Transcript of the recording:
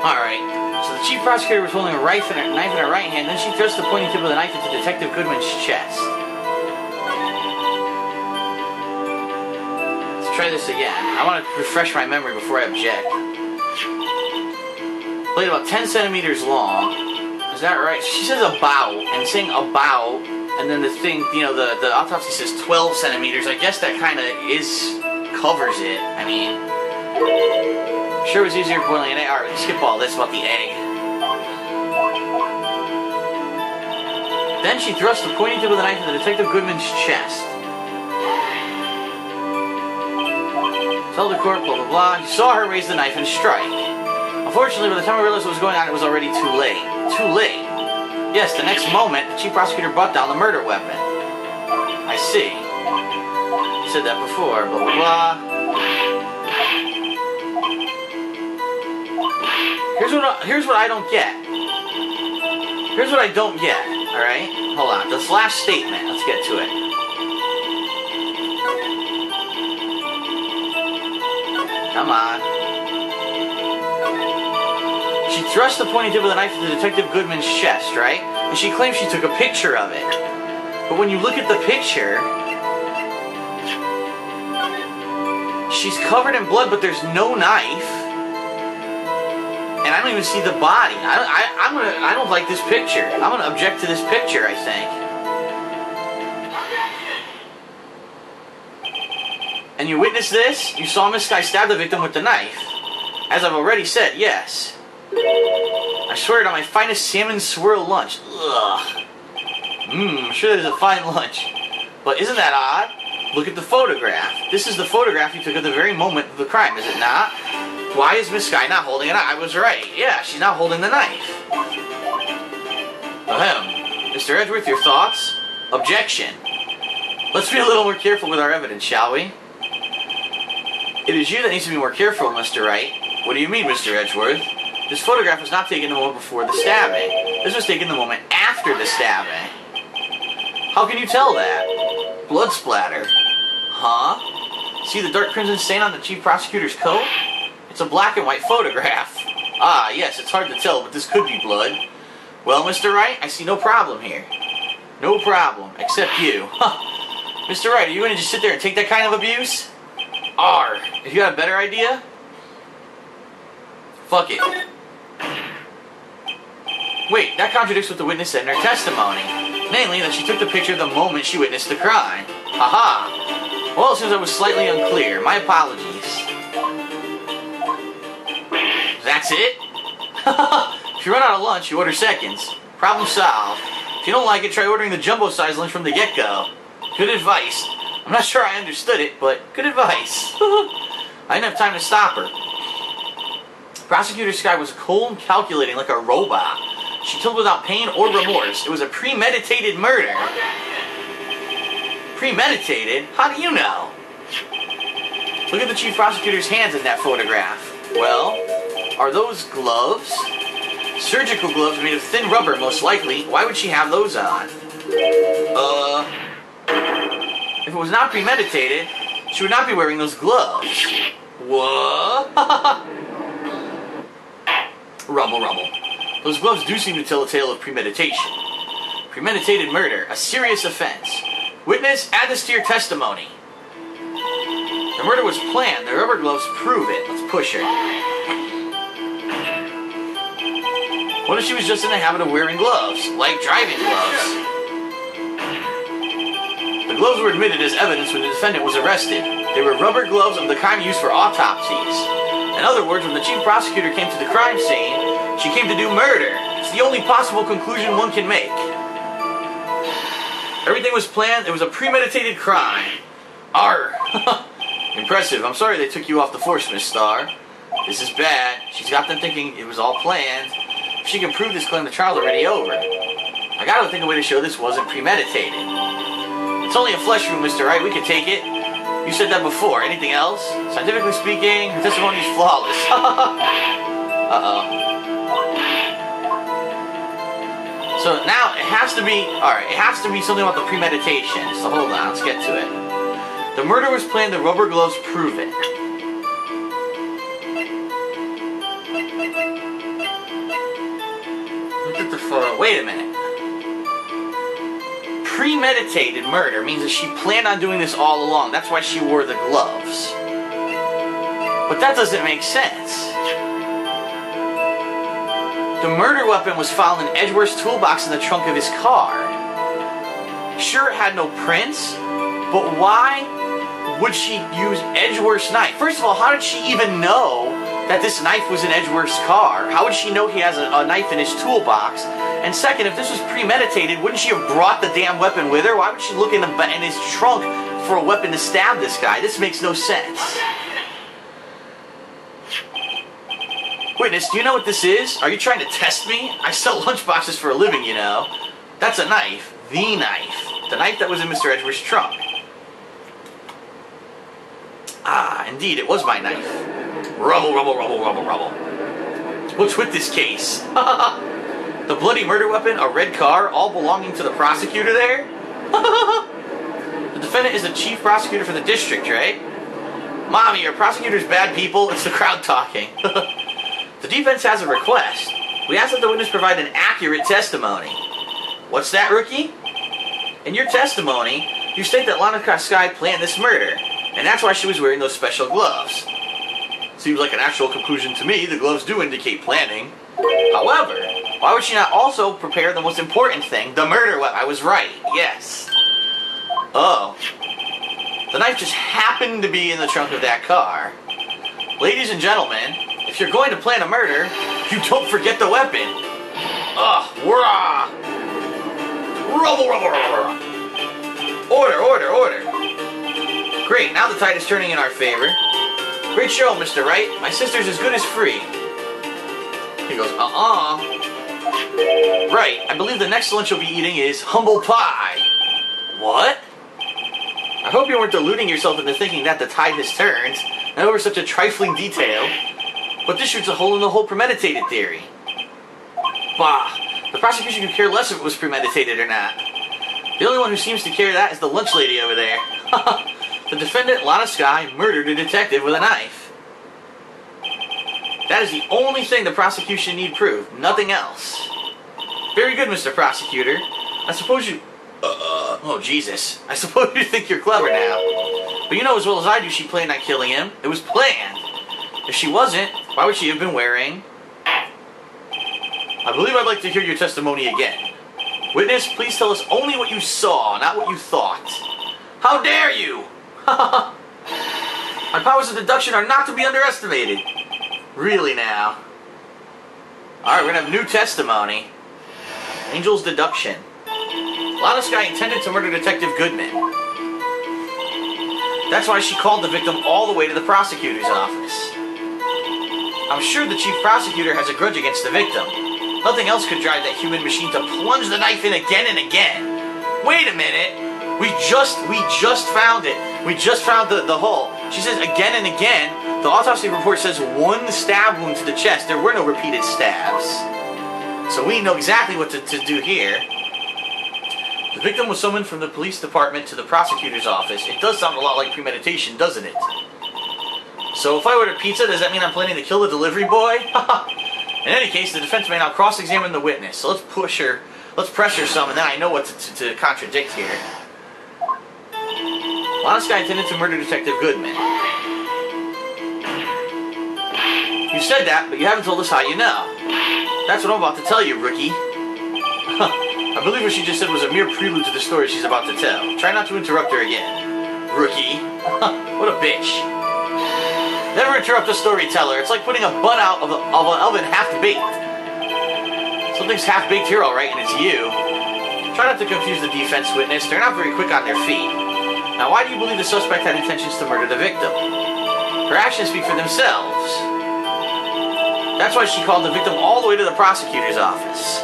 Alright, so the chief prosecutor was holding a knife in her right hand, then she thrust the pointing tip of the knife into Detective Goodman's chest. Let's try this again. I want to refresh my memory before I object. Blade about 10 centimeters long. Is that right? She says about, and saying about, and then the thing, you know, the autopsy says 12 centimeters. I guess that kind of covers it. I mean, sure it was easier boiling an egg. Alright, skip all this about the egg. Then she thrust the pointing tip of the knife into Detective Goodman's chest. Tell the court, blah blah blah. He saw her raise the knife and strike. Unfortunately, by the time I realized what was going on, it was already too late. Too late. Yes, the next moment, the chief prosecutor brought down the murder weapon. I see. I said that before, blah blah blah. Here's what I don't get. Here's what I don't get, alright? Hold on, this last statement, let's get to it. Come on. She thrust the pointing tip of the knife into Detective Goodman's chest, right? And she claims she took a picture of it. But when you look at the picture, she's covered in blood, but there's no knife. And I don't even see the body. I don't like this picture. I'm gonna object to this picture, I think. And you witnessed this? You saw Miss Sky stab the victim with the knife. As I've already said, yes. I swear it on my finest salmon swirl lunch. Ugh. I'm sure there's a fine lunch. But isn't that odd? Look at the photograph. This is the photograph you took at the very moment of the crime, is it not? Why is Miss Sky not holding a knife? I was right. Yeah, she's not holding the knife. Ahem. Mr. Edgeworth, your thoughts? Objection. Let's be a little more careful with our evidence, shall we? It is you that needs to be more careful, Mr. Wright. What do you mean, Mr. Edgeworth? This photograph was not taken the moment before the stabbing. This was taken the moment after the stabbing. How can you tell that? Blood splatter. Huh? See the dark crimson stain on the chief prosecutor's coat? It's a black and white photograph. Ah, yes, it's hard to tell, but this could be blood. Well, Mr. Wright, I see no problem here. No problem, except you. Huh. Mr. Wright, are you going to just sit there and take that kind of abuse? R. If you got a better idea? Fuck it. Wait, that contradicts what the witness said in her testimony. Namely, that she took the picture the moment she witnessed the crime. Haha. Well, it seems I was slightly unclear. My apologies. That's it? If you run out of lunch, you order seconds. Problem solved. If you don't like it, try ordering the jumbo-sized lunch from the get-go. Good advice. I'm not sure I understood it, but good advice. I didn't have time to stop her. Prosecutor Sky was cold and calculating like a robot. She killed without pain or remorse. It was a premeditated murder. Premeditated? How do you know? Look at the chief prosecutor's hands in that photograph. Well, are those gloves? Surgical gloves made of thin rubber, most likely. Why would she have those on? If it was not premeditated, she would not be wearing those gloves. What? Rumble, rumble. Those gloves do seem to tell a tale of premeditation. Premeditated murder, a serious offense. Witness, add this to your testimony. The murder was planned. The rubber gloves prove it. Let's push her. What if she was just in the habit of wearing gloves? Like driving gloves? The gloves were admitted as evidence when the defendant was arrested. They were rubber gloves of the kind used for autopsies. In other words, when the chief prosecutor came to the crime scene, she came to do murder. It's the only possible conclusion one can make. Everything was planned. It was a premeditated crime. Arr! Impressive. I'm sorry they took you off the force, Miss Starr. This is bad. She's got them thinking it was all planned. If she can prove this claim, the trial's already over. I gotta think of a way to show this wasn't premeditated. It's only a flesh wound, Mr. Wright. We can take it. You said that before. Anything else? Scientifically speaking, her testimony is flawless. Uh-oh. So now it has to be, alright, it has to be something about the premeditation. So hold on, let's get to it. The murder was planned, the rubber gloves prove it. Wait a minute. Premeditated murder means that she planned on doing this all along. That's why she wore the gloves. But that doesn't make sense. The murder weapon was found in Edgeworth's toolbox in the trunk of his car. Sure, it had no prints, but why would she use Edgeworth's knife? First of all, how did she even know that this knife was in Edgeworth's car? How would she know he has a knife in his toolbox? And second, if this was premeditated, wouldn't she have brought the damn weapon with her? Why would she look in his trunk for a weapon to stab this guy? This makes no sense. Witness, do you know what this is? Are you trying to test me? I sell lunchboxes for a living, you know. That's a knife. The knife. The knife that was in Mr. Edgeworth's trunk. Ah, indeed, it was my knife. Rubble, rubble, rubble, rubble, rubble. What's with this case? The bloody murder weapon, a red car, all belonging to the prosecutor there? The defendant is the chief prosecutor for the district, right? Mommy, are prosecutors bad people? It's the crowd talking. The defense has a request. We ask that the witness provide an accurate testimony. What's that, rookie? In your testimony, you state that Lana Sky planned this murder, and that's why she was wearing those special gloves. Seems like an actual conclusion to me. The gloves do indicate planning. However, why would she not also prepare the most important thing, the murder weapon? I was right, yes. Oh. The knife just happened to be in the trunk of that car. Ladies and gentlemen, if you're going to plan a murder, you don't forget the weapon. Ugh, rah! Rubble, rubble, rubble. Order, order, order. Great, now the tide is turning in our favor. Great show, Mr. Wright. My sister's as good as free. He goes, Right, I believe the next lunch you'll be eating is humble pie. What? I hope you weren't deluding yourself into thinking that the tide has turned, not over such a trifling detail. But this shoots a hole in the whole premeditated theory. Bah, the prosecution could care less if it was premeditated or not. The only one who seems to care that is the lunch lady over there. The defendant, Lana Sky, murdered a detective with a knife. That is the only thing the prosecution need prove, nothing else. Very good, Mr. Prosecutor. I suppose you... oh, Jesus. I suppose you think you're clever now. But you know as well as I do she planned on killing him. It was planned. If she wasn't, why would she have been wearing... I believe I'd like to hear your testimony again. Witness, please tell us only what you saw, not what you thought. How dare you! My powers of deduction are not to be underestimated. Really now. Alright, we're gonna have new testimony. Angel's deduction. Lana Sky intended to murder Detective Goodman. That's why she called the victim all the way to the prosecutor's office. I'm sure the chief prosecutor has a grudge against the victim. Nothing else could drive that human machine to plunge the knife in again and again. Wait a minute. We just found it. We just found the hole. She says again and again. The autopsy report says one stab wound to the chest. There were no repeated stabs. So we know exactly what to do here. The victim was summoned from the police department to the prosecutor's office. It does sound a lot like premeditation, doesn't it? So if I order pizza, does that mean I'm planning to kill the delivery boy? In any case, the defense may now cross-examine the witness. So let's pressure some, and then I know what to contradict here. Lana Sky intended to murder Detective Goodman. You said that, but you haven't told us how you know. That's what I'm about to tell you, rookie. I believe what she just said was a mere prelude to the story she's about to tell. Try not to interrupt her again. Rookie. What a bitch. Never interrupt a storyteller. It's like putting a bun out of an oven half-baked. Something's half-baked here, alright, and it's you. Try not to confuse the defense witness. They're not very quick on their feet. Now, why do you believe the suspect had intentions to murder the victim? Her actions speak for themselves. That's why she called the victim all the way to the prosecutor's office.